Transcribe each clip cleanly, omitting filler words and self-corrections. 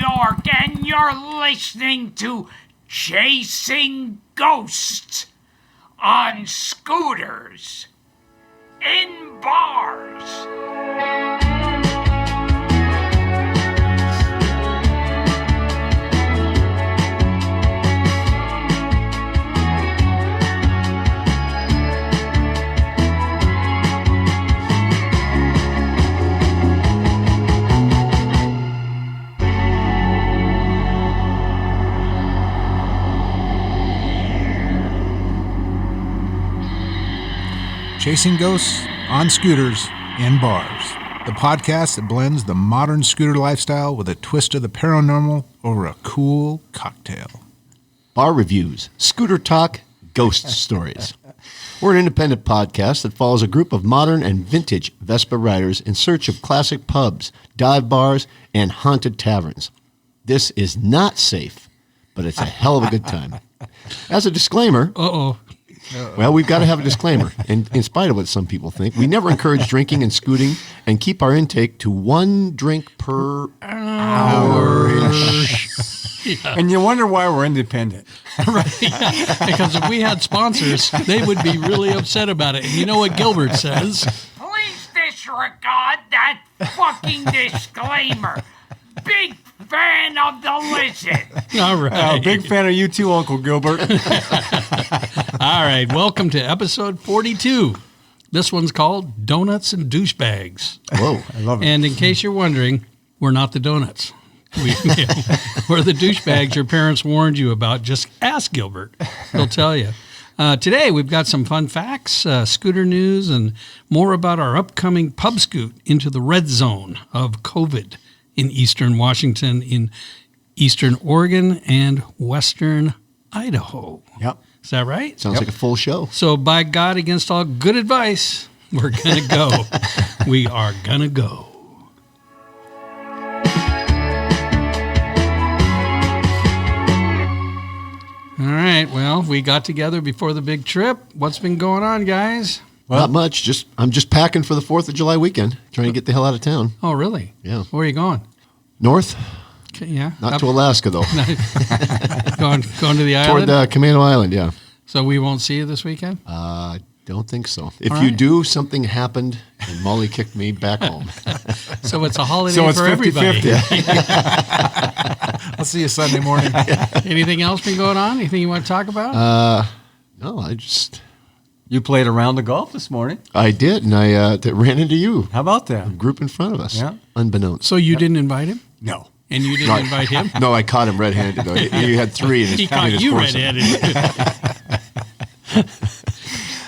York, and you're listening to Chasing Ghosts on Scooters in Bars. Chasing Ghosts on Scooters in Bars, the podcast that blends the modern scooter lifestyle with a twist of the paranormal over a cool cocktail. Bar reviews, scooter talk, ghost stories. We're an independent podcast that follows a group of modern and vintage Vespa riders in search of classic pubs, dive bars, and haunted taverns. This is not safe, but it's a hell of a good time. As a disclaimer... Well, we've got to have a disclaimer. And in spite of what some people think, we never encourage drinking and scooting and keep our intake to 1 drink per hour. Yeah. And you wonder why we're independent. Right. Because if we had sponsors, they would be really upset about it. And you know what Gilbert says? Please disregard that fucking disclaimer. Big fan of the lizard. All right. Big fan of you too, Uncle Gilbert. All right. Welcome to episode 42. This one's called Donuts and Douchebags. Whoa, I love it. And in case you're wondering, we're not the donuts. We're the douchebags your parents warned you about. Just ask Gilbert. He'll tell you. Today, we've got some fun facts, scooter news, and more about our upcoming PubScoot into the red zone of COVID in eastern Washington, in eastern Oregon, and western Idaho. Yep. Is that right? Sounds like a full show. So by God, against all good advice, we're going to go. We are going to go. All right. Well, we got together before the big trip. What's been going on, guys? Well, not much. I'm just packing for the 4th of July weekend, trying to get the hell out of town. Oh, really? Yeah. Where are you going? North. Okay, yeah. Not to Alaska, though. going to the island? Toward Camano Island, yeah. So we won't see you this weekend? Don't think so. If All you right. do, something happened, and Molly kicked me back home. So it's a holiday So it's for 50-50. everybody. I'll see you Sunday morning. Anything else been going on? Anything you want to talk about? No, You played a round of golf this morning. I did, and I ran into you. How about that? Group in front of us, Yeah. unbeknownst. So you didn't invite him? No. And you didn't invite him? No, I caught him red-handed, though. You had 3 in his He caught his you foursome. red-handed.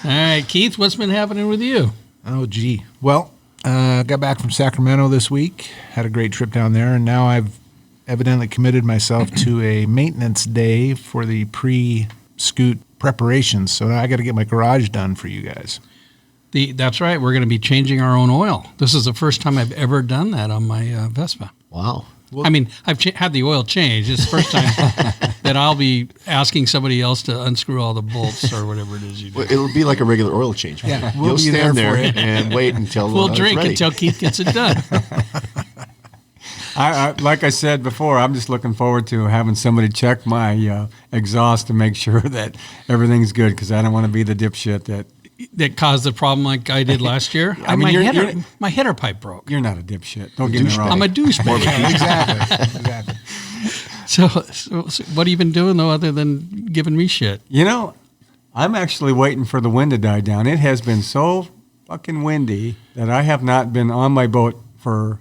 All right, Keith, what's been happening with you? Oh, gee. Well, got back from Sacramento this week. Had a great trip down there, and now I've evidently committed myself to a maintenance day for the pre-scoot preparations. So now I got to get my garage done for you guys. That's right. We're going to be changing our own oil. This is the first time I've ever done that on my Vespa. Wow. I mean, I've had the oil changed. It's the first time that I'll be asking somebody else to unscrew all the bolts or whatever it is you do. Well, it'll be like a regular oil change. Yeah, You'll we'll be stand there there for you. and wait until We'll it's drink ready. until Keith gets it done. I like I said before, I'm just looking forward to having somebody check my exhaust to make sure that everything's good, because I don't want to be the dipshit That caused the problem like I did last year. I mean, my header pipe broke. You're not a dipshit. Don't get me wrong. I'm a douchebag. Exactly. So what have you been doing, though, other than giving me shit? You know, I'm actually waiting for the wind to die down. It has been so fucking windy that I have not been on my boat for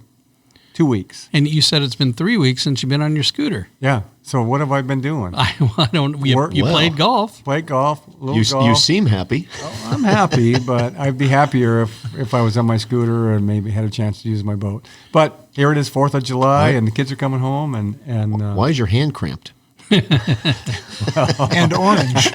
2 weeks. And you said it's been 3 weeks since you've been on your scooter. Yeah. So what have I been doing? I don't. You Well, played golf. Played golf, a little You golf. seem happy. I'm happy, but I'd be happier if I was on my scooter and maybe had a chance to use my boat. But here it is, 4th of July, and the kids are coming home. And Why is your hand cramped? And orange.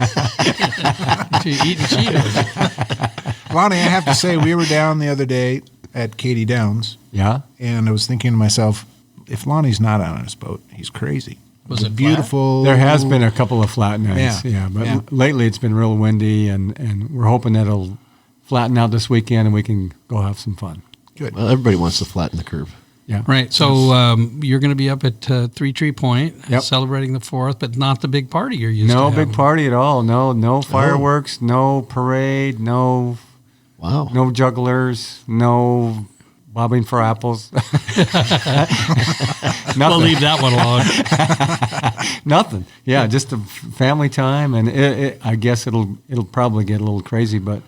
Eating Cheetos. Lonnie, I have to say, we were down the other day at Katy Downs, Yeah. and I was thinking to myself, if Lonnie's not on his boat, he's crazy. Was it beautiful? There has been a couple of flat nights, but Yeah. lately it's been real windy, and we're hoping that it'll flatten out this weekend and we can go have some fun. Good. Well, everybody wants to flatten the curve. Yeah. Right. So you're going to be up at Three Tree Point Yep. celebrating the 4th, but not the big party you're used to. No having. big party at all. No fireworks, no parade, no jugglers, no bobbing for apples. We'll leave that one alone. Nothing. Yeah, just a family time, and I guess it'll probably get a little crazy, but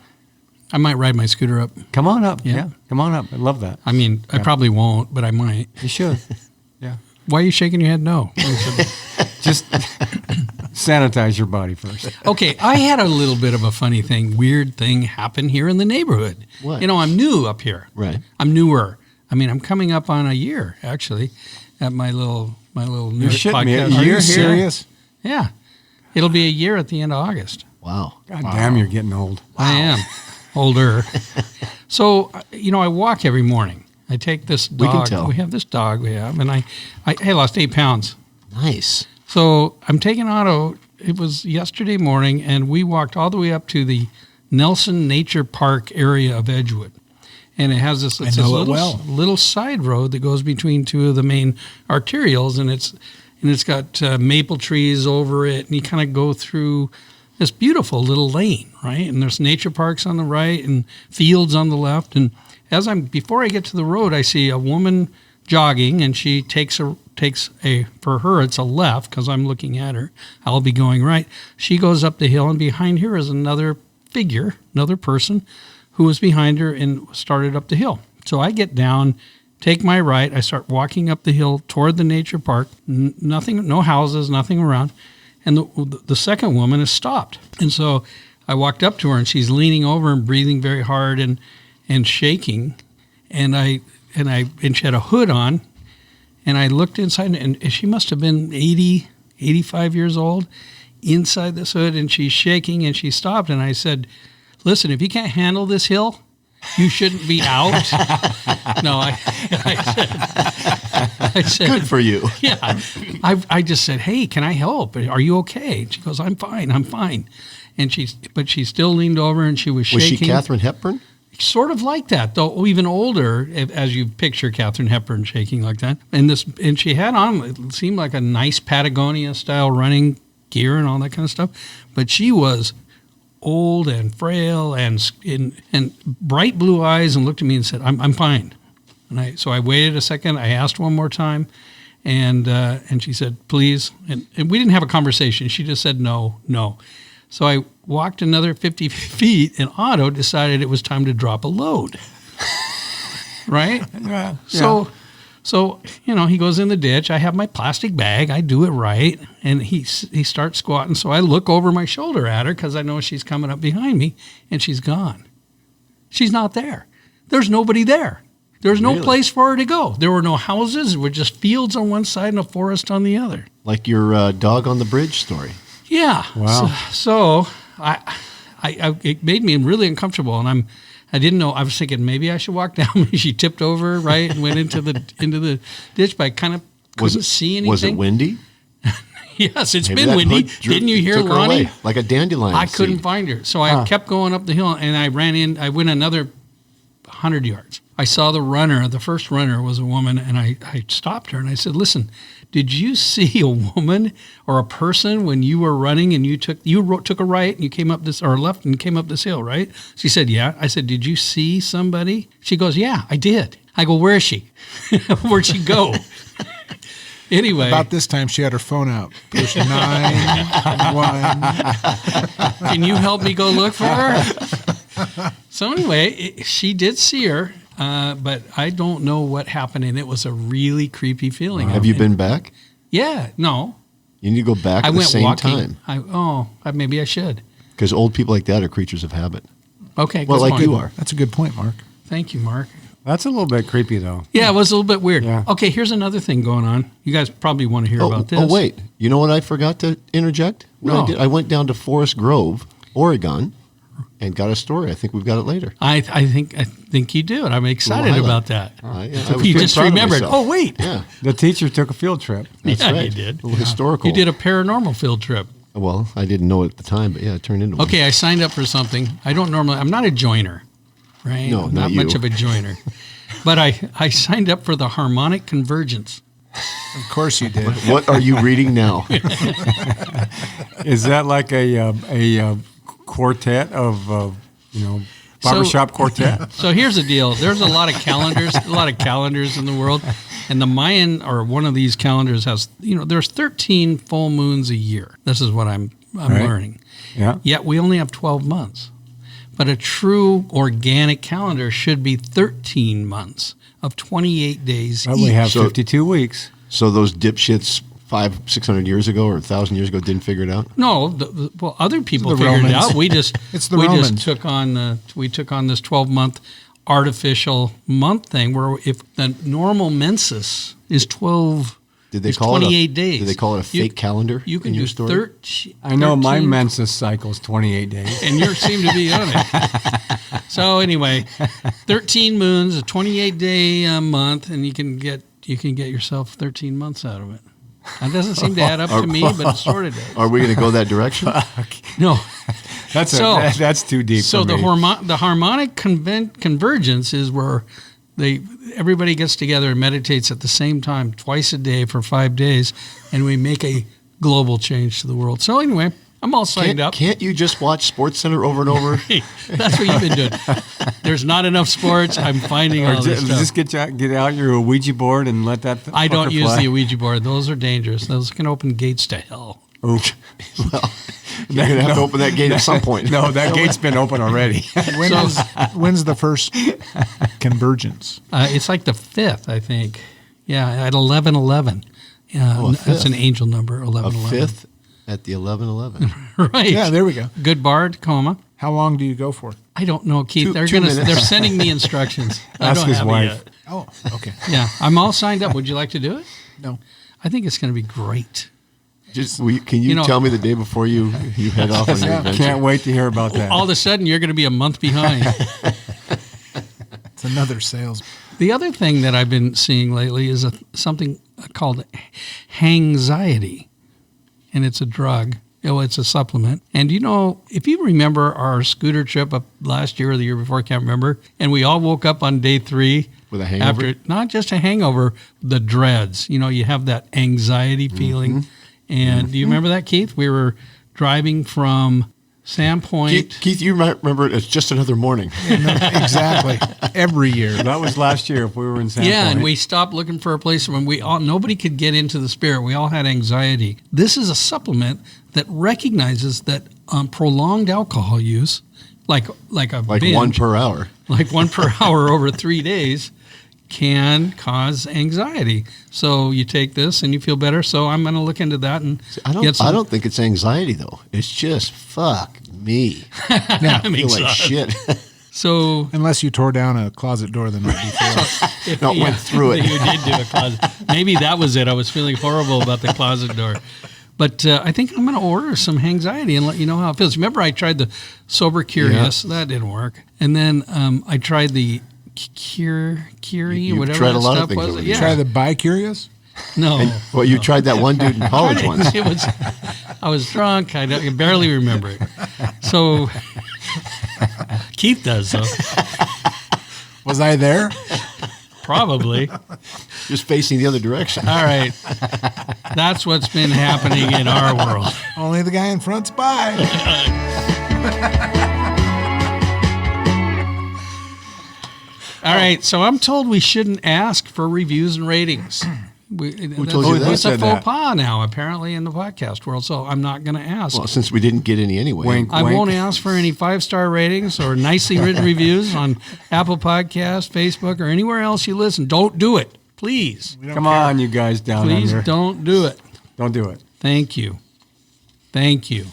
I might ride my scooter up. come on up. Yeah. Yeah, come on up. I love that. I mean, I probably won't, but I might. You should. Yeah. Why are you shaking your head? No. Just sanitize your body first. Okay, I had a little bit of a funny thing, weird thing happen here in the neighborhood. What? You know, I'm new up here. Right. I'm newer. I mean, I'm coming up on a year actually at my little new shitting me. podcast. Are Are You're you here? serious? Yeah, it'll be a year at the end of August. Wow. God damn, you're getting old. I am older. So, you know, I walk every morning. I take this dog. We can tell. We have this dog we have, and I lost 8 pounds. Nice. So I'm taking Otto. It was yesterday morning, and we walked all the way up to the Nelson Nature Park area of Edgewood. And it has this, it's know this it well. little side road that goes between two of the main arterials, and it's got maple trees over it, and you kind of go through this beautiful little lane, right? And there's nature parks on the right and fields on the left. And before I get to the road, I see a woman jogging, and she takes a for her it's a left because I'm looking at her. I'll be going right. She goes up the hill, and behind her is another person who was behind her and started up the hill. So I get down, take my right. I start walking up the hill toward the nature park. Nothing, no houses, nothing around. And the second woman has stopped. And so I walked up to her, and she's leaning over and breathing very hard and shaking. And she had a hood on. And I looked inside, and she must have been 80, 85 years old inside this hood, and she's shaking, and she stopped. And I said, listen, if you can't handle this hill, you shouldn't be out. No, I said, Good for you. yeah. I just said, hey, can I help? Are you okay? And she goes, I'm fine. And she still leaned over, and she was shaking. Was she Katharine Hepburn? Sort of like that, though even older, as you picture Katharine Hepburn shaking like that. And she had on, it seemed like a nice Patagonia-style running gear and all that kind of stuff. But she was old and frail and bright blue eyes, and looked at me and said, I'm fine. So I waited a second. I asked one more time, and she said, please. And we didn't have a conversation. She just said, no. So I walked another 50 feet, and Otto decided it was time to drop a load. Right? Yeah. So you know, he goes in the ditch. I have my plastic bag. I do it right, and he starts squatting. So I look over my shoulder at her because I know she's coming up behind me, and she's gone. She's not there. There's nobody there. There's no Really? place for her to go. There were no houses. There were just fields on one side and a forest on the other. Like your dog on the bridge story. Yeah. Wow. So I it made me really uncomfortable, and I didn't know. I was thinking maybe I should walk down. She tipped over, right, and went into the ditch, but I kind of couldn't see anything. Was it windy? Yes, it's Maybe been that windy. hood Didn't you hear took her Lonnie? away, like a dandelion I couldn't seed. find her, so I kept going up the hill, and I ran in. I went another 100 yards. I saw the runner. The first runner was a woman, and I stopped her, and I said, listen, did you see a woman or a person when you were running and you took a right and you came up this, or left and came up this hill, right? She said, yeah. I said, did you see somebody? She goes, yeah, I did. I go, where is she? Where'd she go? Anyway. About this time, she had her phone out. Push 911. Can you help me go look for her? So anyway, she did see her, but I don't know what happened, and it was a really creepy feeling. Have you been back? Yeah, no. You need to go back I at the went same walking. time. Maybe I should. Because old people like that are creatures of habit. Okay. Well, good like point. you are. That's a good point, Mark. Thank you, Mark. That's a little bit creepy, though. Yeah, it was a little bit weird. Yeah. Okay, here's another thing going on. You guys probably want to hear about this. Oh, wait. You know what I forgot to interject? What No. I did? I went down to Forest Grove, Oregon, and got a story. I think we've got it later. I think you do, and I'm excited highlight. about that. I was You pretty just proud of remembered. myself. Oh, wait. Yeah, The teacher took a field trip. that's Yeah, right. you did. A little historical. You did a paranormal field trip. Well, I didn't know it at the time, but yeah, it turned into one. Okay, I signed up for something. I'm not a joiner, right? No, I'm not much you. of a joiner. But I signed up for the harmonic convergence. Of course you did. What are you reading now? Is that like a quartet of barbershop quartet? So here's the deal. There's a lot of calendars, in the world, and the Mayan or one of these calendars has, there's 13 full moons a year. This is what I'm learning. Yeah. Yet we only have 12 months. But a true organic calendar should be 13 months of 28 days But each. we have 52 weeks. So those dipshits 500-600 years ago or 1,000 years ago didn't figure it out? No, well, other people The figured it Romans. out. We just It's the we Romans. just took on this 12-month artificial month thing where if the normal menses is 12. Did they is call 28 it a, days. Did they call it a fake calendar? You can in do your story? 13. I know my menses cycle's 28 days. And you seem to be on it. So anyway, 13 moons, a 28-day month, and you can get yourself 13 months out of it. That doesn't seem to add up to me, but it sort of does. Are we going to go that direction? No. That's too deep So for the me. the harmonic convergence is where everybody gets together and meditates at the same time twice a day for 5 days, and we make a global change to the world. So anyway, I'm all signed up. Can't you just watch SportsCenter over and over? That's what you've been doing. There's not enough sports. I'm finding all this stuff. Just get out your Ouija board and let that. I don't fucker use fly. the Ouija board. Those are dangerous. Those can open gates to hell. Well, you're going to have to open that gate at some point. No, that gate's been open already. When's the first convergence? It's like the 5th, I think. Yeah, at 11:11. Oh, a That's fifth. an angel number, A 11:11. fifth at the 11:11. Right. Yeah, there we go. Good bard, coma. How long do you go for? I don't know, Keith. Two minutes. They're sending me instructions. I Ask don't his have it wife. yet. Oh, okay. Yeah, I'm all signed up. Would you like to do it? No. I think it's going to be great. Can you tell me the day before you head off on your adventure? Can't wait to hear about that. All of a sudden, you're going to be a month behind. It's another sales. The other thing that I've been seeing lately is something called hangxiety, and it's a drug. It's a supplement. And if you remember our scooter trip up last year or the year before, I can't remember, and we all woke up on day 3 With a hangover? after not just a hangover, the dreads. You have that anxiety feeling. And do you remember that, Keith? We were driving from Sandpoint. Keith, you might remember it as just another morning. Exactly. Every year. That was last year if we were in San Yeah, and Point. we stopped looking for a place when nobody could get into the spirit. We all had anxiety. This is a supplement that recognizes that prolonged alcohol use, like a binge, one per hour. like 1 per hour over 3 days, can cause anxiety. So you take this and you feel better. So I'm going to look into that and I get some. don't think it's anxiety though. It's just fuck me. I I feel like shit. So Unless you tore down a closet door the night before. if, No, went through it. You did do a closet. Maybe that was it. I was feeling horrible about the closet door. But I think I'm going to order some anxiety and let you know how it feels. Remember, I tried the Sober Curious. That didn't work. And then I tried the Curie, You've whatever tried that a lot of stuff things was. over the Yeah. Try the bi-curious? No. Well, you tried that one dude in college once. I was drunk. I barely remember it. So Keith does, though. Was I there? Probably. Just facing the other direction. All right. That's what's been happening in our world. Only the guy in front's bi. All right. So I'm told we shouldn't ask for reviews and ratings. Who told you that? It's a Said faux that? pas now, apparently, in the podcast world. So I'm not going to ask. Well, since we didn't get any anyway. Wink. I won't ask for any 5-star ratings or nicely written reviews on Apple Podcasts, Facebook, or anywhere else you listen. Don't do it. Please. Come on, you guys down Please under. don't do it. Don't do it. Thank you. Thank you.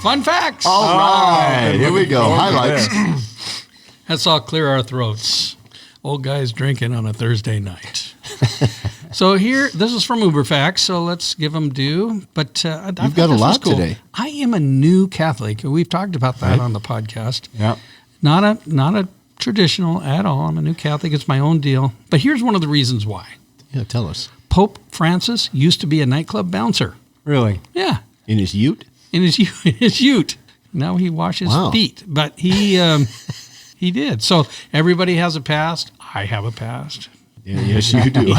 Fun facts. All right. Here we go. Highlights. Let's all clear our throats. Old guys drinking on a Thursday night. So this is from UberFacts, so let's give them due. But I thought got a this was lot cool. today. I am a new Catholic. We've talked about that on the podcast. Yeah. Not a traditional at all. I'm a new Catholic. It's my own deal. But here's one of the reasons why. Yeah, tell us. Pope Francis used to be a nightclub bouncer. Really? Yeah, In his ute? in his ute. Now he washes Wow. feet, but he he did. So everybody has a past. I have a past. Yeah, yes, you do.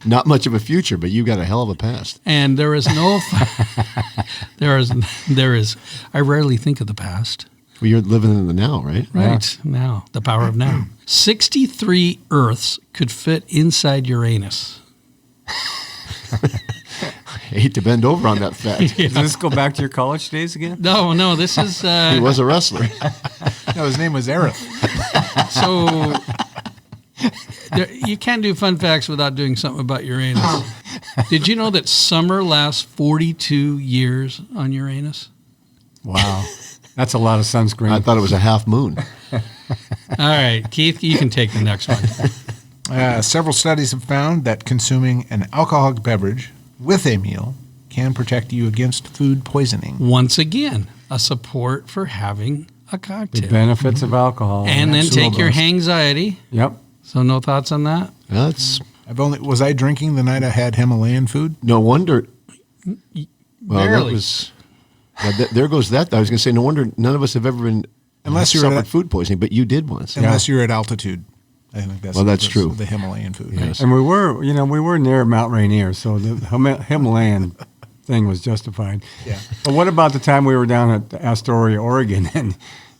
Not much of a future, but you got a hell of a past. And there is no, there is, I rarely think of the past. Well, you're living in the now, right? Right. Now, the power of now. 63 Earths could fit inside Uranus. I hate to bend over on that fact. Does this go back to your college days again? No, this is, He was a wrestler. No, his name was Aerith. so you can't do fun facts without doing something about Uranus. Did you know that summer lasts 42 years on Uranus? Wow. That's a lot of sunscreen. I thought it was a half moon. All right, Keith, you can take the next one. Several studies have found that consuming an alcoholic beverage with a meal can protect you against food poisoning. Once again, a support for having a the cocktail. benefits of alcohol. And then take your Absolutely. anxiety. Yep. So no thoughts on that? That's Was I drinking the night I had Himalayan food? no wonder. Well, Barely. that was. There goes that. I was going to say, no wonder none of us have ever been Unless you're suffered at- food poisoning, but you did once. Unless you're at altitude. I think that's Well, that's true. The Himalayan food. Yes. And we were near Mount Rainier, so the Himalayan thing was justified. Yeah. But what about the time we were down at Astoria, Oregon, and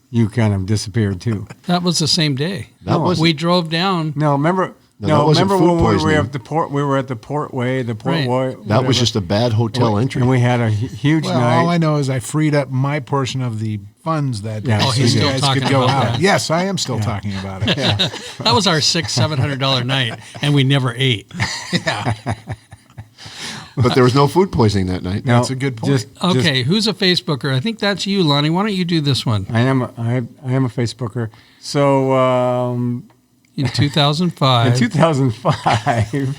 you kind of disappeared too? That was the same day. That was We drove down. No, remember? No, that wasn't remember food when we were poisoning. at the port? We were at the Portway. Right. That was just a bad hotel entry. and we had a huge Well, night. all I know is I freed up my portion of the funds that Yeah. day Oh, so he's you still guys talking could go about out. that. Yes, I am still talking about it. Yeah. That was our $600-700 night, and we never ate. But there was no food poisoning that night. No, That's a good point. just- Okay, who's a Facebooker? I think that's you, Lonnie. Why don't you do this one? I am a Facebooker. So In 2005, in 2005,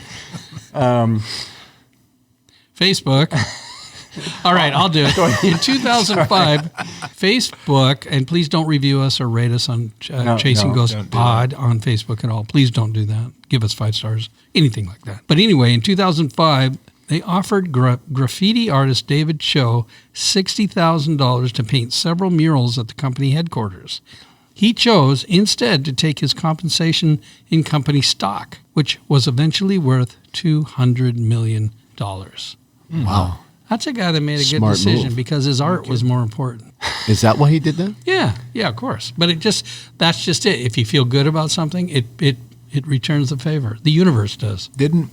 Facebook. All right, I'll do it. In 2005, Facebook, and please don't review us or rate us on Chasing no, Ghost don't do Pod on Facebook at all. Please don't do that. Give us 5 stars, anything like that. But anyway, in 2005, they offered graffiti artist David Cho $60,000 to paint several murals at the company headquarters. He chose instead to take his compensation in company stock, which was eventually worth $200 million. Wow. That's a guy that made a good Smart decision move. because his art was more important. Is that why he did that? Yeah, of course. But that's just it. If you feel good about something, it returns the favor. The universe does. Didn't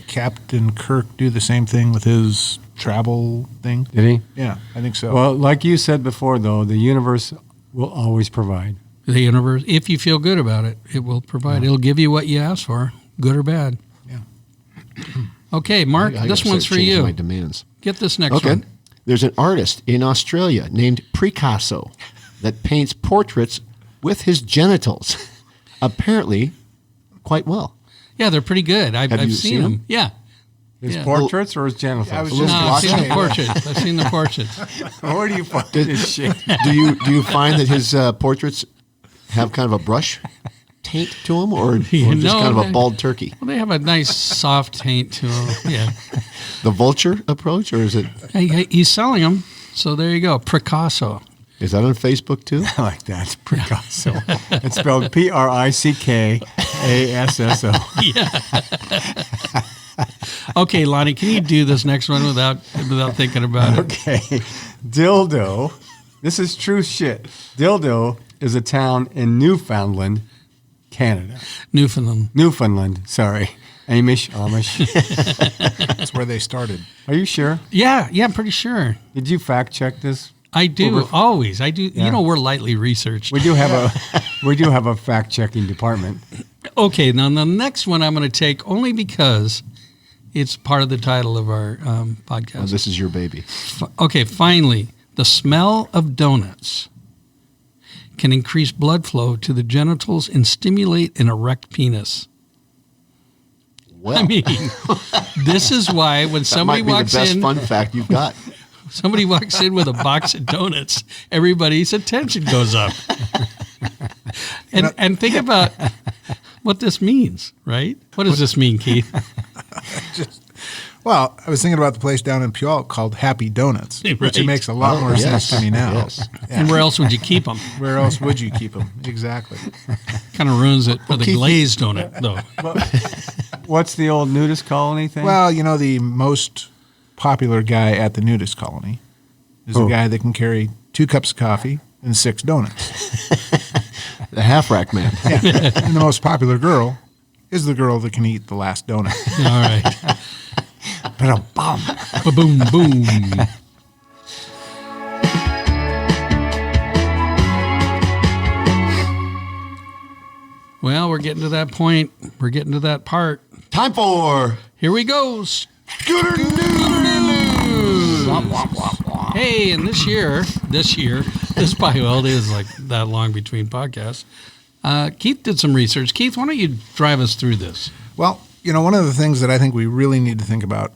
Captain Kirk do the same thing with his travel thing? did he? Yeah, I think so. Well, like you said before, though, the universe will always provide. The universe, if you feel good about it, it will provide. It'll give you what you ask for, good or bad. Yeah. Okay, Mark, I this gotta one's start for changing you. My demands. Get this next Okay. one. There's an artist in Australia named Picasso that paints portraits with his genitals. Apparently, quite well. Yeah, they're pretty good. I've you seen seen them. them? Yeah. His Yeah. portraits or his genitals? I was No, just I've seen the watching. portraits. I've seen the portraits. Where do you find this shit? Do you find that his portraits have kind of a brush taint to them, or just No, kind of a they- bald turkey? Well, they have a nice soft taint to them. Yeah. The vulture approach, or is He's selling them. So there you go. Picasso. that on Facebook too? I like that. Picasso. It's spelled Prickasso. Okay, Lonnie, can you do this next one without thinking about it? Okay. Dildo. This is true shit. Dildo is a town in Newfoundland, Canada. Newfoundland. Sorry. Amish. That's where they started. Are you sure? Yeah, I'm pretty sure. Did you fact check this? I do always. I do. Yeah. You know, we're lightly researched. We do have a fact checking department. Okay, now the next one I'm going to take only because it's part of the title of our podcast. Oh, this is your baby. Okay, finally, the smell of donuts can increase blood flow to the genitals and stimulate an erect penis. Well, I mean, this is why when that somebody might be walks the best in, fun fact you've got. somebody walks in with a box of donuts, everybody's attention goes up. And think about what this means, right? What does this mean, Keith? Well, I was thinking about the place down in Puyallup called Happy Donuts, which Right. it makes a lot more sense to me now. Yes. And where else would you keep them? Where else would you keep them? Exactly. Kind of ruins it for the Keith, glazed donut, though. What's the old nudist colony thing? Well, the most popular guy at the nudist colony is a Who? guy that can carry 2 cups of coffee and 6 donuts. The half rack man. And the most popular girl is the girl that can eat the last donut. All right. Ba-dum-bum. Ba-boom, boom. Well, we're getting to that point. We're getting to that part. Time for Here we go. Scooter News. Hey, and this year, this probably, well, it is like that long between podcasts. Keith did some research. Keith, why don't you drive us through this? Well, one of the things that I think we really need to think about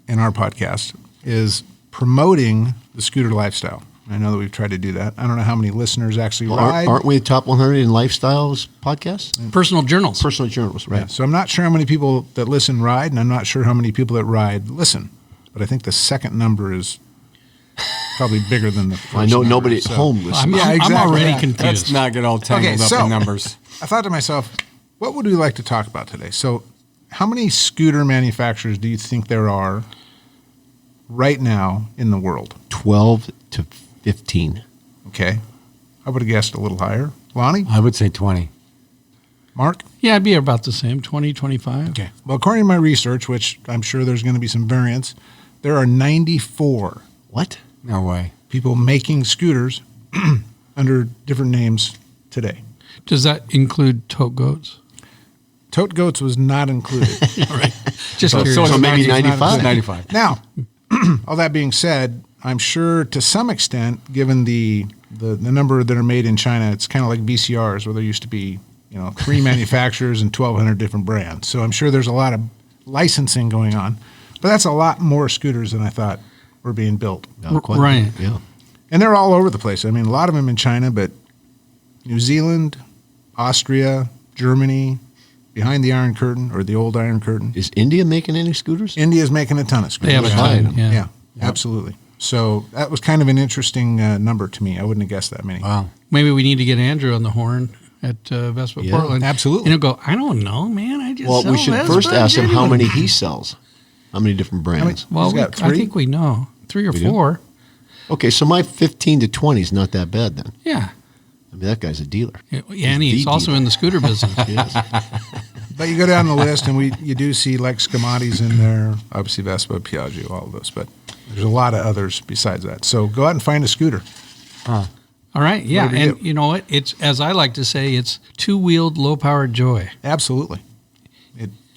in our podcast is promoting the scooter lifestyle. I know that we've tried to do that. I don't know how many listeners actually ride. Aren't we a top 100 in lifestyles podcast? Personal journals. Personal journals, right? Yeah, so I'm not sure how many people that listen ride, and I'm not sure how many people that ride listen. But I think the second number is probably bigger than the first I know number, nobody at so- home listens. Yeah, I'm exactly. already Yeah. confused. Let's not get all tangled up in numbers. I thought to myself, what would we like to talk about today? So how many scooter manufacturers do you think there are right now in the world? 12 to 15. Okay. I would have guessed a little higher. Lonnie? I would say 20. Mark? Yeah, I'd be about the same, 20, 25. Okay. Well, according to my research, which I'm sure there's going to be some variance, there are 94 What? No way. people making scooters under different names today. Does that include tote goats? Tote Goats was not included. All right. Just So- curious. so maybe It's not 95. 95. Now, all that being said, I'm sure to some extent, given the number that are made in China, it's kind of like VCRs where there used to be 3 manufacturers and 1,200 different brands. So I'm sure there's a lot of licensing going on, but that's a lot more scooters than I thought were being built. Right. Yeah. And they're all over the place. I mean, a lot of them in China, but New Zealand, Austria, Germany, behind the Iron Curtain or the old Iron Curtain. Is India making any scooters? India's making a ton of scooters. They have a ton. Right. Yeah. Yeah, absolutely. So that was kind of an interesting number to me. I wouldn't have guessed that many. Wow. Maybe we need to get Andrew on the horn at Vespa Yeah, Portland. absolutely. And he'll go, I don't know, man. I just Well, sell we should Vespa first ask him how genuine." many he sells. How many different brands? Well, He's got I 3? think we know. 3 or We do? 4. Okay, so my 15 to 20 is not that bad then. Yeah. I mean, that guy's a dealer. Yeah, and he's the also dealer. in the scooter business. Yes. But you go down the list, and you do see like Scamati's in there, obviously Vespa, Piaggio, all of those. But there's a lot of others besides that. So go out and find a scooter. All right. Yeah. What do we And do? you know what? It's, as I like to say, it's two-wheeled, low-powered joy. Absolutely,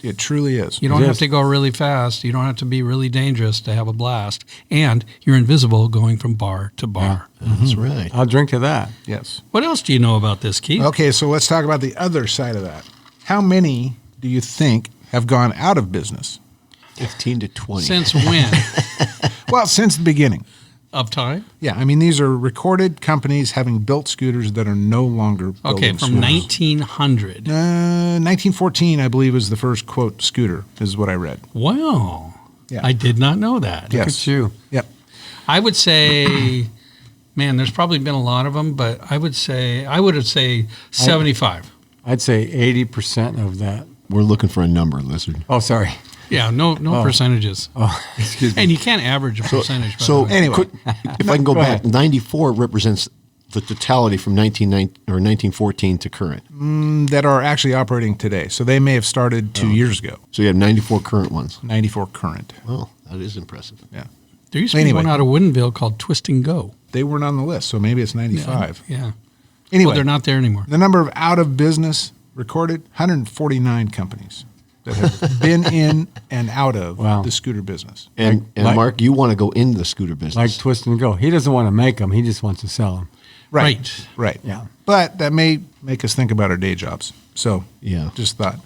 it truly is. You don't It have is. to go really fast. You don't have to be really dangerous to have a blast. And you're invisible going from bar to bar. That's right. I'll drink to that. Yes. What else do you know about this, Keith? Okay, so let's talk about the other side of that. How many do you think have gone out of business? 15 to 20. Since when? Well, since the beginning. Of time? Yeah, I mean, these are recorded companies having built scooters that are no longer building Okay, from scooters. 1900. 1914, I believe, was the first, quote, scooter, is what I read. Wow. Yeah. I did not know that. Yes. Look at you. Yep. I would say, man, there's probably been a lot of them, but I would say 75. I'd say 80% of that. We're looking for a number, Lizard. Oh, sorry. Yeah, no percentages. Oh, excuse me. And you can't average a percentage. by the So way. Anyway. if I can go Go back, ahead. 94 represents the totality from 1914 to current. That are actually operating today. So they may have started 2 years ago. So you have 94 current ones. 94 current. Well, that is impressive. Yeah. there used to be anyway. one out of Woodinville called Twist and Go. They weren't on the list, so maybe it's 95. Yeah. Anyway, Well, they're not there anymore. the number of out of business recorded, 149 companies that have been in and out of Wow. the scooter business. And Like- Mark, you want to go into the scooter business. Like Twist and Go. He doesn't want to make them. He just wants to sell them. Right. Right. Yeah. But that may make us think about our day jobs. So, Yeah. just thought.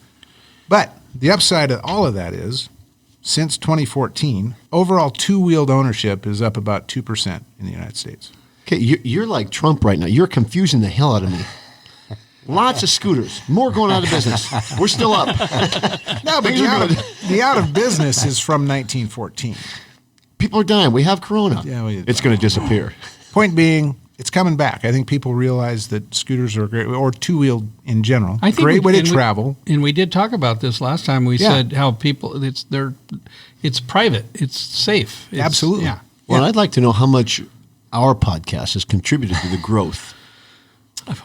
But the upside of all of that is, since 2014, overall two-wheeled ownership is up about 2% in the United States. Okay, you're like Trump right now. You're confusing the hell out of me. Lots of scooters. More going out of business. We're still up. No, but Things are good. the out of business is from 1914. People are dying. We have Corona. Yeah, it's going to disappear. Point being, it's coming back. I think people realize that scooters are great, or two-wheeled in general. I think great way to and travel. And we did talk about this last time. We Yeah. said how people it's private, it's safe. It's, Absolutely. Yeah. Well, I'd like to know how much our podcast has contributed to the growth.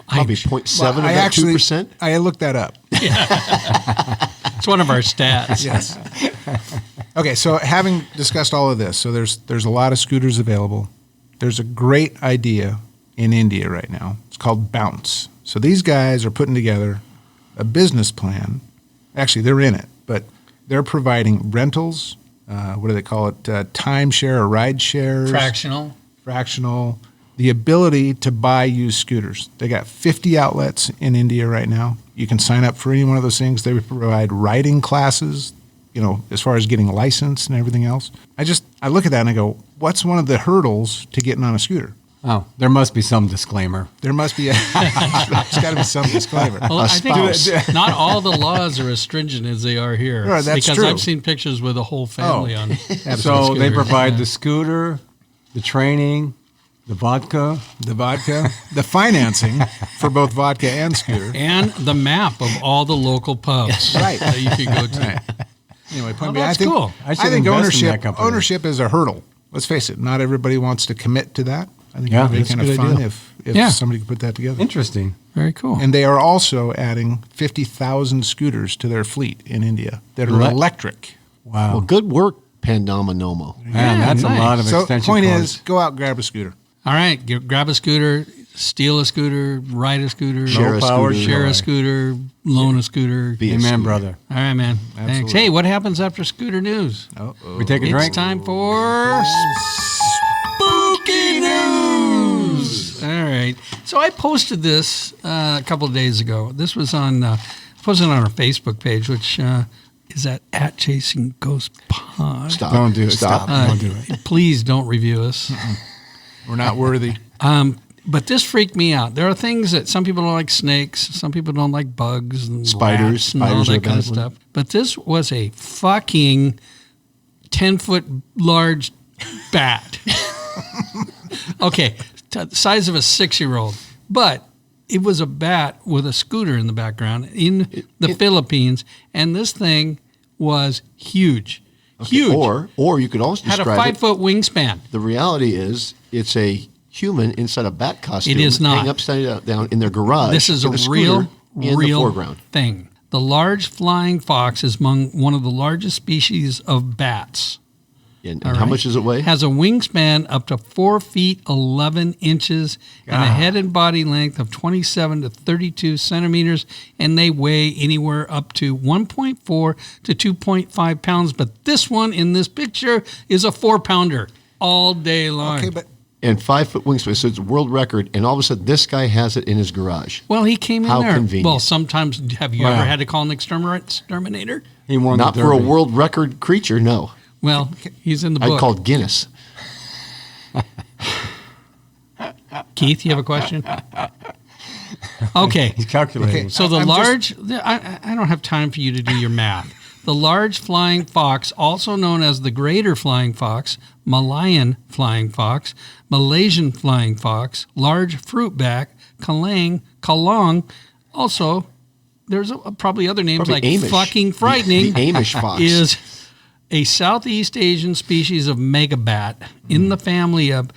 Probably 0.7 of that 2%. I looked that up. It's one of our stats. Yes. Okay, so having discussed all of this, so there's a lot of scooters available. There's a great idea in India right now. It's called Bounce. So these guys are putting together a business plan. Actually, they're in it, but they're providing rentals. What do they call it? Timeshare or ride shares. Fractional. The ability to buy used scooters. They got 50 outlets in India right now. You can sign up for any one of those things. They provide riding classes, as far as getting licensed and everything else. I look at that and I go, what's one of the hurdles to getting on a scooter? Oh, there must be some disclaimer. There must be there's got to be some disclaimer. Well, I spouse. think not all the laws are as stringent as they are here. Right, that's because true. I've seen pictures with a whole family on. So they provide the scooter, the training, the vodka. The financing for both vodka and scooter. And the map of all the local pubs Right. that you can go to. Right. Anyway, point Well, being, that's I think, cool. I should I think invest in that company. ownership is a hurdle. Let's face it, not everybody wants to commit to that. I think Yeah, it would be that's a kind of good fun idea. if Yeah. somebody could put that together. Interesting. Very cool. And they are also adding 50,000 scooters to their fleet in India that are electric. Wow. Well, good work, Pandamanomo. Man, Yeah, that's nice. a lot of So extension point cords. is, go out and grab a scooter. All right, grab a scooter, steal a scooter, ride a scooter, Share a power, scooter. share a scooter, loan a scooter. Be a Amen, scooter. brother. All right, man. Thanks. Absolutely. Hey, what happens after scooter news? We take a It's drink. time for spooky news. All right. So I posted this a couple of days ago. This was posted on our Facebook page, which is at Chasing Ghost Pod. Stop. Don't do it. Stop. Stop. Don't do it. Please don't review us. We're not worthy. But this freaked me out. There are things that some people don't like snakes, some people don't like bugs and Spiders. rats and all Spiders are a that kind of bad one. stuff. But this was a fucking 10-foot large bat. Okay, size of a 6-year-old. But it was a bat with a scooter in the background in the Philippines, and this thing was huge. Huge. Or you could also Had a describe it. 5-foot wingspan. The reality is, it's a human inside a bat costume. It is not. Hanging upside down in their garage. This is a with scooter in the real foreground. thing. The large flying fox is among one of the largest species of bats. And All how right. much does it weigh? Has a wingspan up to 4 feet 11 inches and a head and body length of 27 to 32 centimeters, and they weigh anywhere up to 1.4 to 2.5 pounds. But this one in this picture is a 4-pounder all day long. Okay, but And 5-foot wingspan, so it's a world record. And all of a sudden, this guy has it in his garage. Well, he came in How there. convenient. Well, sometimes, have you Wow. ever had to call an exterminator? He won Not the for a Derby. world record creature, no. Well, he's in the I'd book. call it Guinness. Keith, you have a question? Okay. He's calculating. Okay. So the I'm large, I don't have time for you to do your math. The large flying fox, also known as the greater flying fox, Malayan flying fox, Malaysian flying fox, large fruitback, kalong. Also, there's probably other names Probably like Amish. fucking frightening. The Amish fox. Is a Southeast Asian species of megabat in the family of.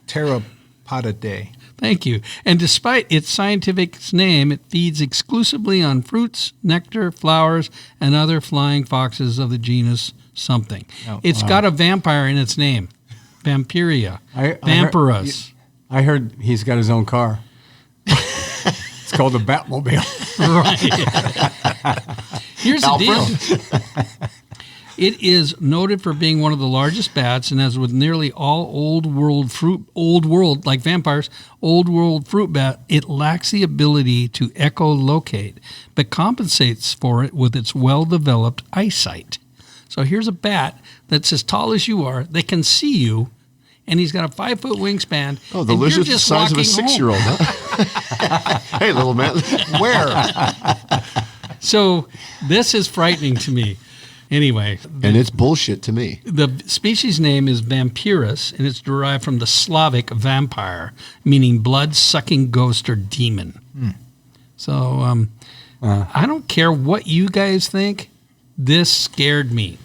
Pteropodidae. Thank you. And despite its scientific name, it feeds exclusively on fruits, nectar, flowers, and other flying foxes of the genus something. It's got a vampire in its name. Vampiria. Vampirus. I heard he's got his own car. It's called the Batmobile. Right. Here's the deal. It is noted for being one of the largest bats, and as with nearly all old world like vampires, old world fruit bat, it lacks the ability to echolocate, but compensates for it with its well-developed eyesight. So here's a bat that's as tall as you are, that can see you, and he's got a 5-foot wingspan. Oh, the and you're lizard's the just size of a walking home. 6-year-old, huh? Hey, little man. Where? So this is frightening to me. Anyway, And it's bullshit to me. the species name is Vampirus, and it's derived from the Slavic vampire, meaning blood-sucking ghost or demon. So I don't care what you guys think. This scared me.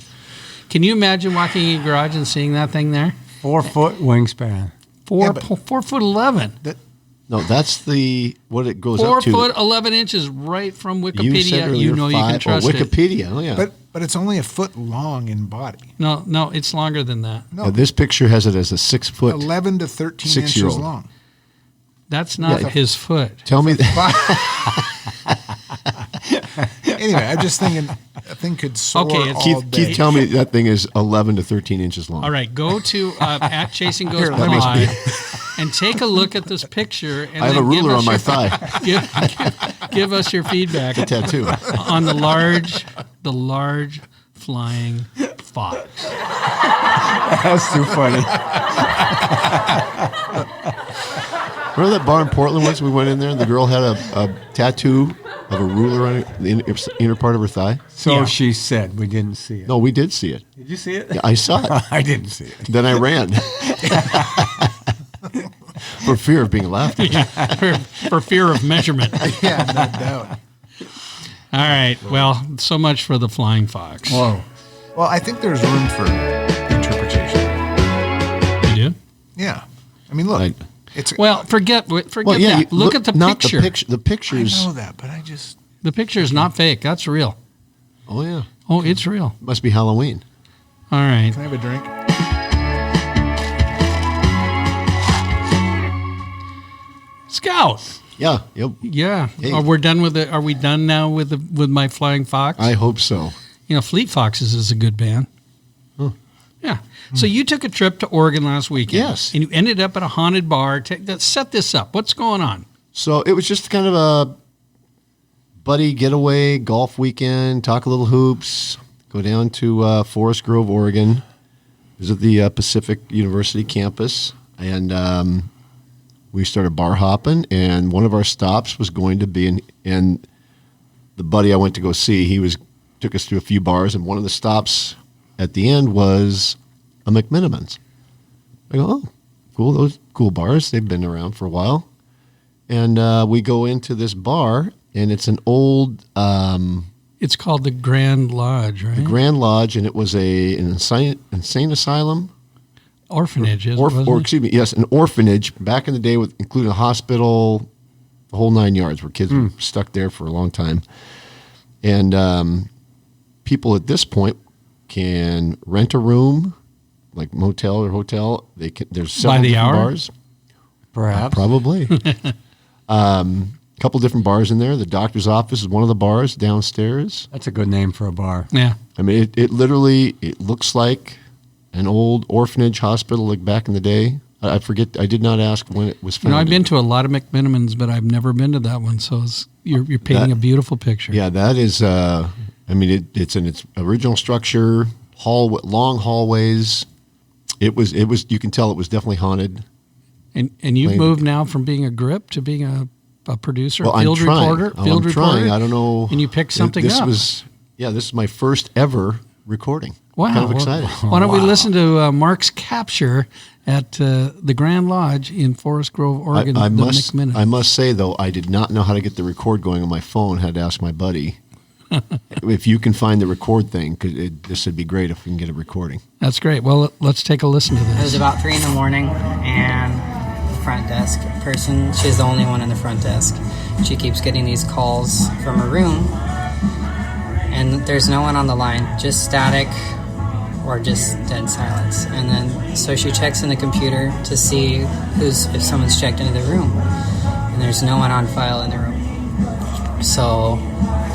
Can you imagine walking in your garage and seeing that thing there? 4-foot wingspan. 4'11". No, that's what it goes 4 up to. foot 11 inches, right from You said Wikipedia. earlier You know you can 5. trust it. Wikipedia. Oh, yeah. But it's only a foot long in body. No, it's longer than that. No, Yeah, this picture has it as a 6 foot. 11 to 13 inches 6-year-old. long. That's not Yeah. his foot. Tell me Anyway, I'm just thinking a thing could soar Okay, it's- all Keith, day. Keith, tell me that thing is 11 to 13 inches long. All right, go to at Chasing Ghost Here, let me Pod and take a look at this picture. And I have a then give ruler us on my your- thigh. Give us your feedback Tattoo. on the large flying fox. That's too funny. Remember that bar in Portland once we went in there and the girl had a tattoo of a ruler on the inner part of her thigh? So Yeah. she said. We didn't see it. No, we did see it. Did you see it? Yeah, I saw it. I didn't see it. Then I ran. For fear of being laughed at. for fear of measurement. Yeah, no doubt. All right. Well, so much for the flying fox. Whoa. Well, I think there's room for interpretation. You do? Yeah. I mean, look. Right. It's Well, forget Well, that. yeah, you Look at the not picture. The pictures. I know that, but I just... The picture is not fake. That's real. Oh, yeah. Oh, it's real. Must be Halloween. All right. Can I have a drink? Scout. Yeah. Yep. Yeah. Hey. Are we done with it? Are we done now with my flying fox? I hope so. You know, Fleet Foxes is a good band. Yeah. So you took a trip to Oregon last weekend. Yes. And you ended up at a haunted bar. Set this up. What's going on? So it was just kind of a buddy getaway, golf weekend, talk a little hoops, go down to Forest Grove, Oregon, visit the Pacific University campus, and we started bar hopping. And one of our stops was going to be and the buddy I went to go see, took us to a few bars, and one of the stops at the end was a McMiniman's. I go, oh, cool, those cool bars. They've been around for a while. And we go into this bar, and it's an old It's called the Grand Lodge, right? Grand Lodge, and it was an insane asylum. Orphanage, Or wasn't it? excuse me, yes, an orphanage back in the day, with including a hospital, the whole 9 yards, where kids were stuck there for a long time. And people at this point can rent a room, like motel or hotel. There's several By the different hour? bars. Perhaps. Probably. A couple different bars in there. The doctor's office is one of the bars downstairs. That's a good name for a bar. Yeah. I mean, it literally looks like an old orphanage hospital, like back in the day. I forget. I did not ask when it was You founded. know, I've been to a lot of McMinimans, but I've never been to that one. So you're painting a beautiful picture. Yeah, that is. I mean, it's in its original structure. Long hallways. It was. You can tell it was definitely haunted. And you've Maybe. moved now from being a grip to being a producer, Well, field I'm trying. reporter. Oh, Field I'm trying. reporter. I don't know. And you picked something this up. This is my first ever recording. Wow. Kind of Well, excited. why don't we listen to Mark's capture at the Grand Lodge in Forest Grove, Oregon, I the must. McMiniman. I must say though, I did not know how to get the record going on my phone. Had to ask my buddy. If you can find the record thing, because this would be great if we can get a recording. That's great. Well, let's take a listen to It was this. about 3 in the morning, and the front desk person, she's the only one in the front desk. She keeps getting these calls from her room, and there's no one on the line, just static or just dead silence. And then, so she checks in the computer to see if someone's checked into the room, and there's no one on file in the room. So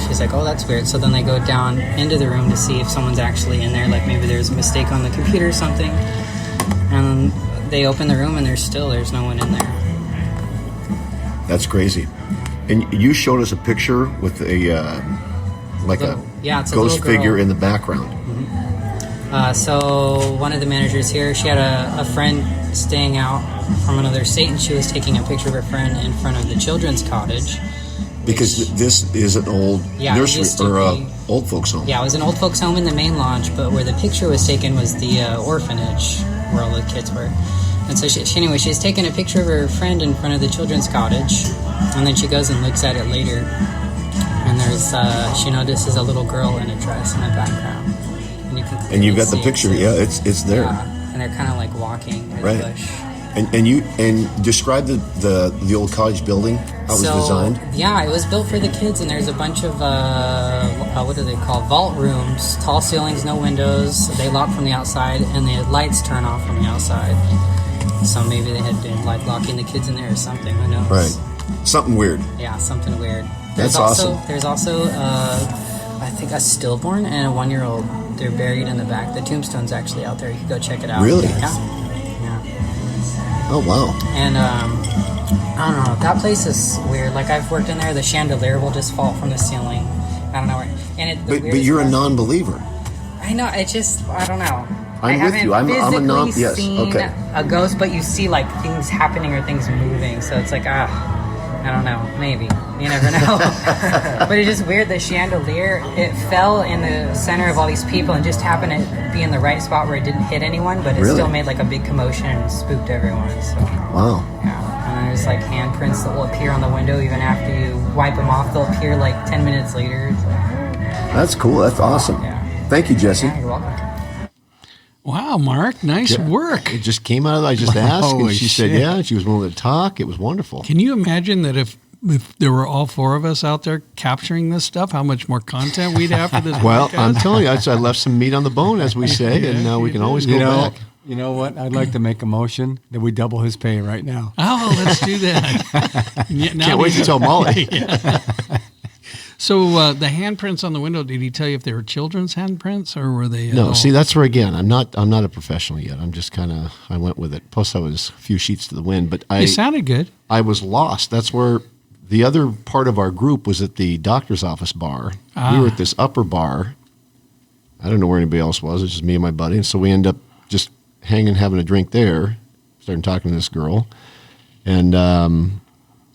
she's like, oh, that's weird. So then they go down into the room to see if someone's actually in there, like maybe there's a mistake on the computer or something. And they open the room and there's no one in there. That's crazy. And you showed us a picture with a It's a ghost little girl. figure in the background. So one of the managers here, she had a friend staying out from another state, and she was taking a picture of her friend in front of the children's cottage. Because this is an old Yeah, it nursery used to or be. old folks home. Yeah, it was an old folks' home in the main lodge, but where the picture was taken was the orphanage where all the kids were. And so anyway, she's taking a picture of her friend in front of the children's cottage, and then she goes and looks at it later, and there's she notices a little girl in a dress in the background, and you can And you've got the clearly see picture. it. Yeah, it's there. Yeah, and they're kind of like walking in Right. the bush. And describe the old cottage building. How it was designed. Yeah, it was built for the kids, and there's a bunch of what do they call vault rooms? Tall ceilings, no windows. They lock from the outside, and the lights turn off from the outside. So maybe they had been like locking the kids in there or something. Who knows? Right. Something weird. Yeah, something weird. That's also, awesome. There's also, I think, a stillborn and a 1-year-old. They're buried in the back. The tombstone's actually out there. You can go check it out. Really? Yeah. Oh wow. And I don't know. That place is weird. Like I've worked in there. The chandelier will just fall from the ceiling. I don't know where. And the But weirdest you're a part- non-believer. I know. It just. I don't know. I'm I with haven't you. I'm a non. physically Yes. seen Okay. a ghost, but you see like things happening or things moving. So it's like I don't know. Maybe you never know. But it's just weird. The chandelier it fell in the center of all these people and just happened to be in the right spot where it didn't hit anyone, but it Really? still made like a big commotion and spooked everyone. So. Wow. Yeah, and there's like handprints that will appear on the window even after you wipe them off. They'll appear like 10 minutes later. So, That's cool. That's awesome. Yeah. Thank you, Jesse. yeah, you're welcome. Wow, Mark, nice work. It just came out of. I just asked, and Holy she said, shit. "Yeah." And she was willing to talk. It was wonderful. Can you imagine that if there were all four of us out there capturing this stuff, how much more content we'd have for this Well, podcast? I'm telling you, I left some meat on the bone, as we say, and we can always go back. You know what? I'd like to make a motion that we double his pay right now. Oh, let's do that. Yeah, now Can't wait to tell Molly. So the handprints on the window, did he tell you if they were children's handprints or were they No, adult? see, that's where again, I'm not a professional yet. I'm just kind of, I went with it. Plus, I was a few sheets to the wind, but They sounded good. I was lost. That's where the other part of our group was at the doctor's office bar. We were at this upper bar. I don't know where anybody else was. It was just me and my buddy. And so we ended up just hanging, having a drink there, started talking to this girl. And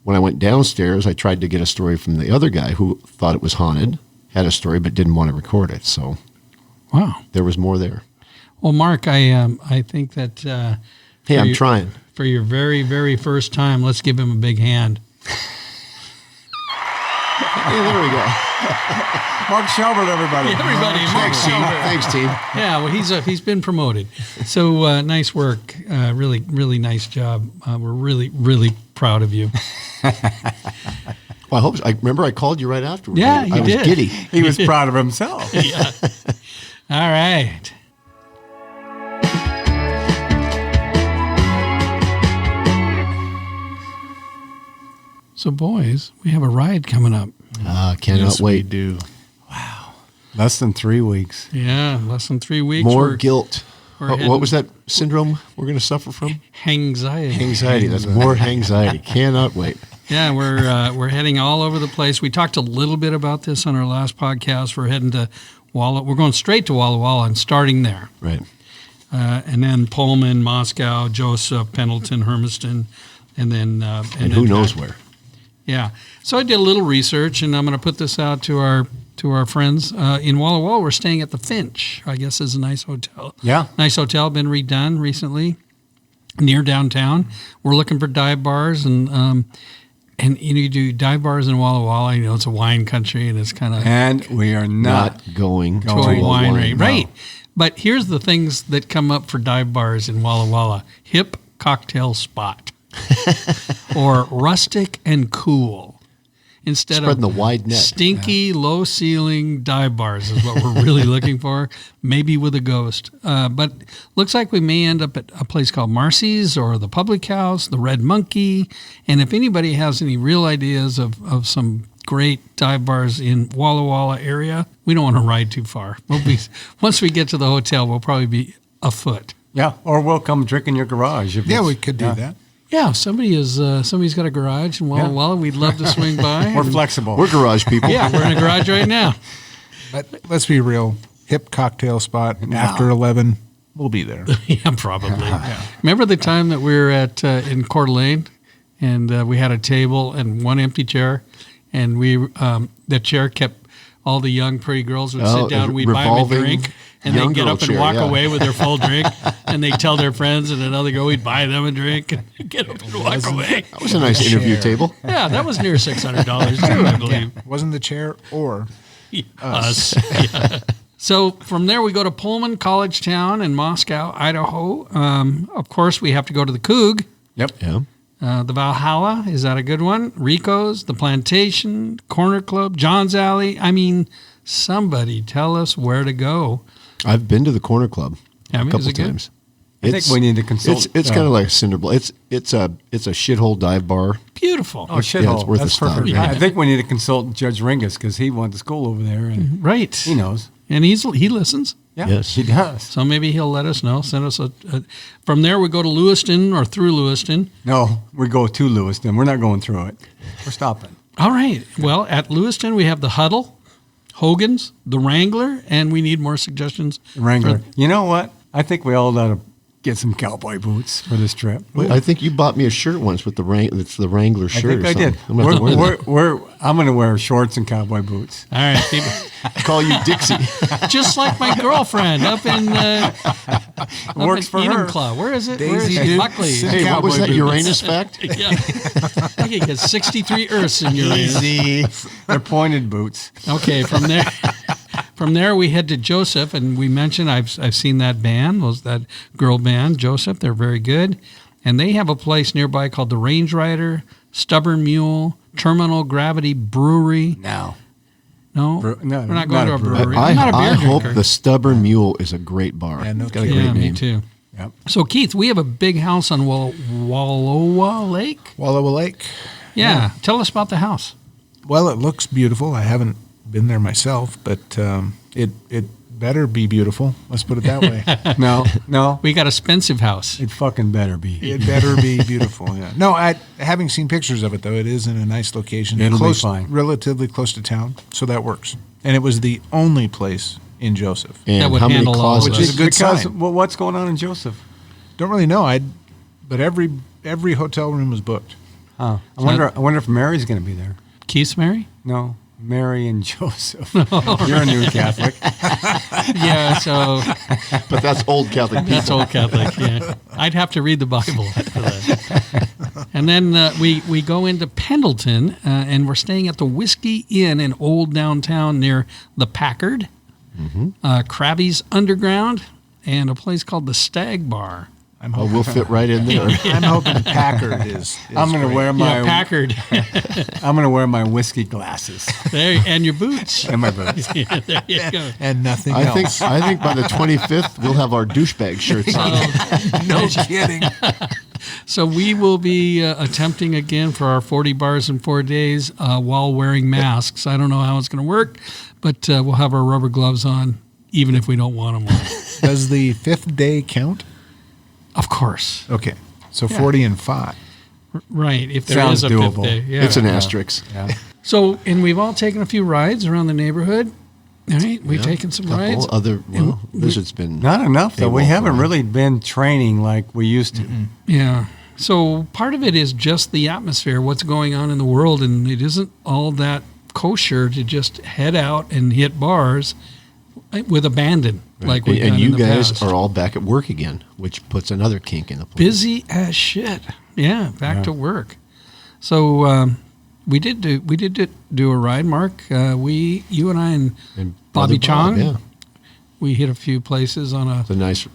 when I went downstairs, I tried to get a story from the other guy who thought it was haunted, had a story, but didn't want to record it. So Wow. there was more there. Well, Mark, I think that Hey, for I'm your- trying. for your very, very first time, let's give him a big hand. Hey, there we go. Mark Shelbert, everybody. Everybody, Mark Thanks, team. Silver. Thanks, team. Yeah, well, he's been promoted. So nice work. Really, really nice job. We're really, really proud of you. Well, I hope. I remember I called you right afterwards. Yeah, I you was did. giddy. He was proud of himself. Yeah. All right. So, boys, we have a ride coming up. Cannot wait. do. Less than 3 weeks. Yeah, less than 3 weeks. More We're- guilt. we're What heading- was that syndrome we're going to suffer from? Anxiety. Anxiety. That's more anxiety. Cannot wait. Yeah, we're heading all over the place. We talked a little bit about this on our last podcast. We're heading to Walla. We're going straight to Walla Walla and starting there. Right. And then Pullman, Moscow, Joseph, Pendleton, Hermiston, and then And who knows where? Yeah. So I did a little research, and I'm going to put this out to our friends in Walla Walla. We're staying at the Finch. I guess is a nice hotel. Yeah. Nice hotel, been redone recently, near downtown. We're looking for dive bars, and you do dive bars in Walla Walla. You know, it's a wine country, and it's kind of And we are not. Not going to to a a wine. winery, right? But here's the things that come up for dive bars in Walla Walla: hip cocktail spot, or rustic and cool. Instead Spreading of the wide net. stinky, low ceiling dive bars is what we're really looking for. Maybe with a ghost, but looks like we may end up at a place called Marcy's or the Public House, the Red Monkey. And if anybody has any real ideas of some great dive bars in Walla Walla area, we don't want to ride too far. Once we get to the hotel, we'll probably be afoot. Yeah. Or we'll come drink in your garage. If Yeah, it's- we could do that. Yeah, if somebody's got a garage in Walla Yeah. Walla, we'd love to swing by. We're and- flexible. We're garage people. Yeah, we're in a garage right now. But let's be real. Hip cocktail spot No. after 11. we'll be there. Yeah, probably. Remember the time that we were at in Coeur d'Alene, and we had a table and one empty chair, and the chair kept all the young pretty girls would sit down, and we'd buy them a revolving drink, and young they'd get girl up and chair, walk yeah. away with their full drink, and they'd tell their friends, and another girl, we'd buy them a drink, and get up and walk away. That was a nice interview table. Yeah, that was near $600 too, I believe. Wasn't the chair or Us. Yeah. So from there, we go to Pullman College Town in Moscow, Idaho. Of course, we have to go to the Coug. Yep. Yeah. The Valhalla, is that a good one? Rico's, the Plantation, Corner Club, John's Alley. I mean, somebody tell us where to go. I've been to the Corner Club Yeah, I a mean, couple is it good? times. I think we need to consult. It's kind of like a cinder block. It's a shithole dive bar. Beautiful. Oh, shithole. Yeah, it's worth That's a stop. perfect. Yeah. I think we need to consult Judge Ringus because he went to school over there and Right. he knows. And he listens. Yeah, Yes. he does. So maybe he'll let us know. Send us from there, we go to Lewiston or through Lewiston. No, we go to Lewiston. We're not going through it. We're stopping. All right. Well, at Lewiston, we have the Huddle, Hogan's, the Wrangler, and we need more suggestions. Wrangler. for- You know what? I think we all ought to get some cowboy boots for this trip. Wait, I think you bought me a shirt once with it's the Wrangler I shirt. think or I something. did. I'm gonna have to wear that. I'm going to wear shorts and cowboy boots. All right, people. Call you Dixie. Just like my girlfriend up in Works for her. Enumclaw. Where is it? Where is Daisy it? Duke. Buckley. Hey, what was Cowboy that boots. Uranus fact? Yeah. I think it gets 63 Earths in your Easy. They're pointed boots. Okay, from there we head to Joseph, and we mentioned I've seen that band, that girl band, Joseph. They're very good, and they have a place nearby called the Range Rider, Stubborn Mule, Terminal Gravity Brewery. Now. No, No, we're not going not to a a brewery. brewery. I I'm not a beer hope drinker. the Stubborn Mule is a great bar. Yeah, no It's got a kidding. great Yeah, me name. too. Yep. So Keith, we have a big house on Wallowa Lake. Wallowa Lake. Yeah, tell us about the house. Well, it looks beautiful. I haven't been there myself, but it better be beautiful. Let's put it that way. No. We got a expensive house. It fucking better be. It better be beautiful. Yeah. No, having seen pictures of it though, it is in a nice location. It'll be close, fine. relatively close to town, so that works. And it was the only place in Joseph. And That would how many handle all of closets? Which is a good because sign. well, what's going on in Joseph? Don't really know. But every hotel room was booked. Huh. I wonder if Mary's going to be there. Keith's Mary? No, Mary and Joseph. You're a new Catholic. Yeah, so But that's old Catholic people. that's old Catholic. Yeah, I'd have to read the Bible for that. And then we go into Pendleton, and we're staying at the Whiskey Inn in Old Downtown near the Packard, Krabby's Underground, and a place called the Stag Bar. Oh, we'll fit right in there. I'm hoping Packard is I'm going to great. wear my Yeah, Packard. I'm going to wear my whiskey glasses There, and your boots. and my boots. Yeah, there you go. and nothing I else. think by the 25th we'll have our douchebag shirts on. No kidding. So we will be attempting again for our 40 bars in 4 days while wearing masks. I don't know how it's going to work, but we'll have our rubber gloves on, even if we don't want them on. Does the fifth day count? Of course. Okay, so 40 and 5. Right, if there Sounds is a fifth doable. day. Yeah. It's an asterisk. Yeah. So, and we've all taken a few rides around the neighborhood. All right, we've taken some rides. Blizzard's been Not enough, though. They We won't haven't fly. really been training like we used to. Yeah. So part of it is just the atmosphere, what's going on in the world, and it isn't all that kosher to just head out and hit bars with abandon like we've and done you in the guys past. are all back at work again, which puts another kink in the play. Busy as shit. Yeah, back to work. So we did do a ride, Mark. You and I and Bobby Brother Bob, Chong. yeah, We hit a few places on a it's a nice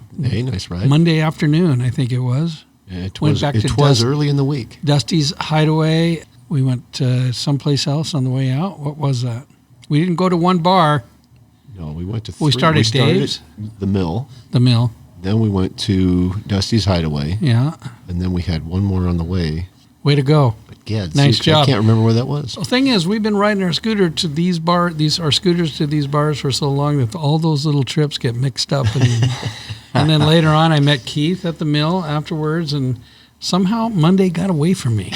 ride. Monday afternoon, I think it was. Yeah, it went was back it to was Dust- early in the week. Dusty's Hideaway. We went someplace else on the way out. What was that? We didn't go to one bar, No, we went to. We started Dave's? at the Mill. the Mill. Then we went to Dusty's Hideaway, Yeah. and then we had one more on the way. Way to go. But yeah, Nice job. I can't remember where that was. The thing is, we've been riding our scooter to our scooters to these bars for so long that all those little trips get mixed up. And then later on, I met Keith at the Mill afterwards, and somehow Monday got away from me.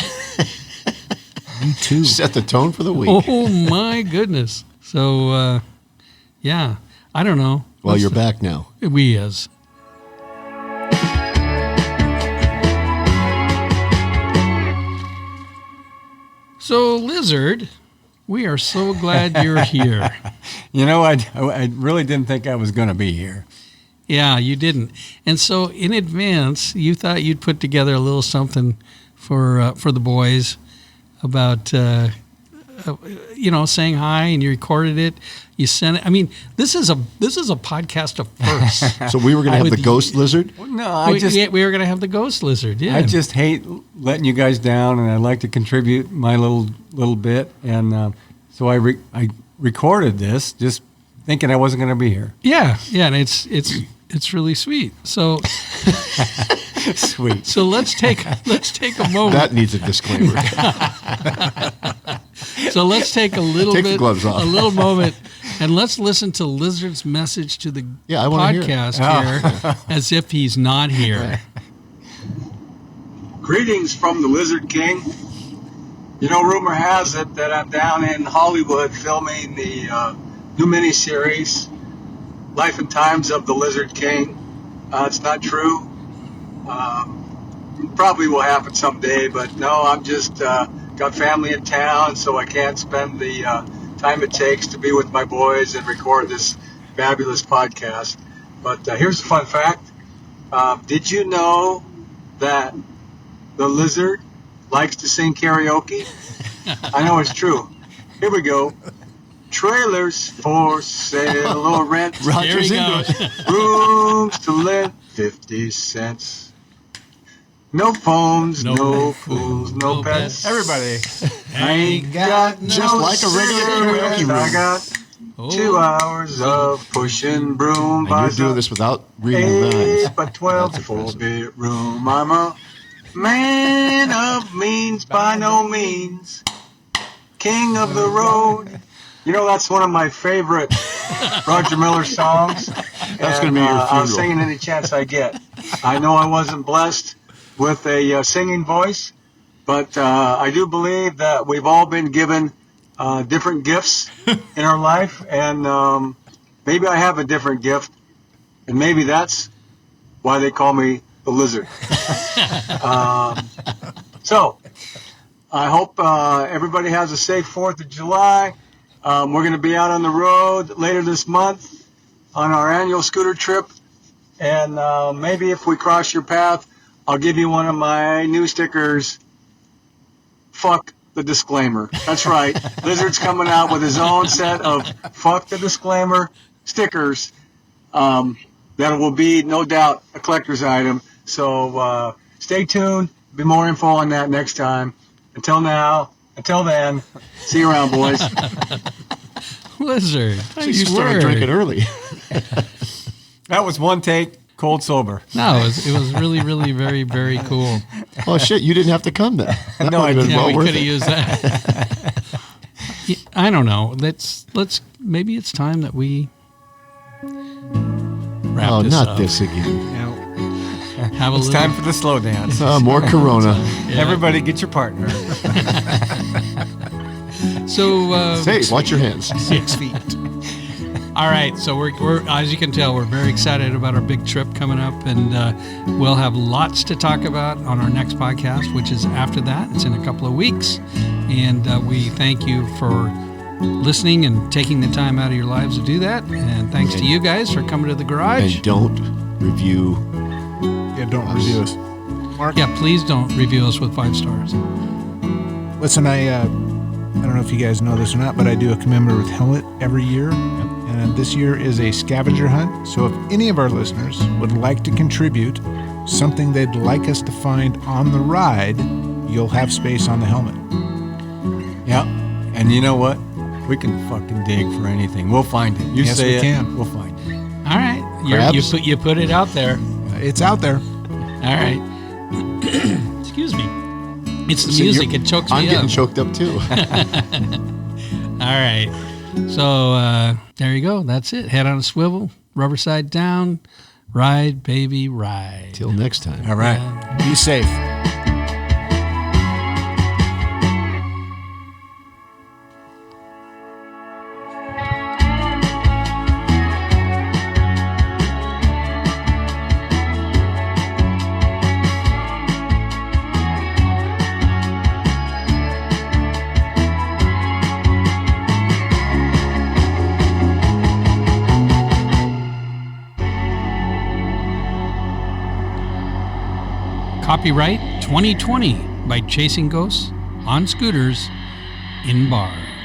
Me too. Set the tone for the week. Oh my goodness! So, yeah, I don't know. Well, What's you're the- back now. We is. So, Lizard, we are so glad you're here. You know, I really didn't think I was going to be here. Yeah, you didn't. And so, in advance, you thought you'd put together a little something for the boys about, saying hi, and you recorded it. You sent it. I mean, this is a podcast of firsts. So we were going to have the With ghost lizard? Well, no, we were going to have the ghost lizard. Yeah, I just hate letting you guys down, and I'd like to contribute my little bit. And so I recorded this, just thinking I wasn't going to be here. yeah, and it's really sweet. So Sweet. so let's take a moment. That needs a disclaimer. So let's take a little Take the bit, gloves off. a little moment, and let's listen to Lizard's message to the Yeah, I wanna hear it. podcast here, as if he's not here. Greetings from the Lizard King. You know, rumor has it that I'm down in Hollywood filming the new miniseries, Life and Times of the Lizard King. It's not true. Probably will happen someday, but no, I'm just got family in town, so I can't spend the time it takes to be with my boys and record this fabulous podcast. But here's a fun fact. Did you know that the lizard likes to sing karaoke? I know it's true. Here we go. Trailers for sale or rent. There he goes. Rooms to let 50 cents. No phones, no fools, no pets. Everybody. I ain't got no Just like a regular cigarettes. karaoke room. I got 2 hours of pushing broom And by you're doing the this without reading the lines. 8 by 12 That's impressive. 4-bedroom. I'm a man of means by no means. King of the road. You know, that's one of my favorite Roger Miller songs. That's gonna be your I'm funeral. singing any chance I get. I know I wasn't blessed with a singing voice, but I do believe that we've all been given different gifts in our life, and maybe I have a different gift, and maybe that's why they call me the Lizard. So I hope everybody has a safe 4th of July. We're going to be out on the road later this month on our annual scooter trip, and maybe if we cross your path, I'll give you one of my new stickers. Fuck the disclaimer. That's right. Lizard's coming out with his own set of fuck the disclaimer stickers. That will be, no doubt, a collector's item. So stay tuned. Be more info on that next time. Until then, see you around, boys. Lizard. So nice you started word. drinking early. That was one take, cold sober. No, it was really, really very, very cool. Oh, shit, you didn't have to come then. That No, might have I been didn't. Yeah, well we worth could have it. used that. Yeah, I don't know. Let's maybe it's time that we wrap Oh, this not up. this again. Have a It's little, time for the slow dance. More Corona. Yeah. Everybody get your partner. So Hey, watch your hands. 6 feet. all right, so we're as you can tell, we're very excited about our big trip coming up, and we'll have lots to talk about on our next podcast, which is after that. It's in a couple of weeks, and we thank you for listening and taking the time out of your lives to do that. And thanks to you guys for coming to the garage. And don't review. Yeah, don't review us. Mark? Yeah, please don't review us with 5 stars. Listen, I don't know if you guys know this or not, but I do a commemorative helmet every year. And this year is a scavenger hunt. So if any of our listeners would like to contribute something they'd like us to find on the ride, you'll have space on the helmet. Yeah. And you know what? We can fucking dig for anything. We'll find it. You Yes, say we it, can. we'll find it. All right, Crabs? you put it out there. It's out there. All right. Excuse me. It's the See, music. you're- It chokes I'm me getting up. choked up too. All right. So there you go. That's it. Head on a swivel, rubber side down, ride, baby, ride. Till next time. All right. Be safe. Copyright 2020 by Chasing Ghosts on Scooters in Bars.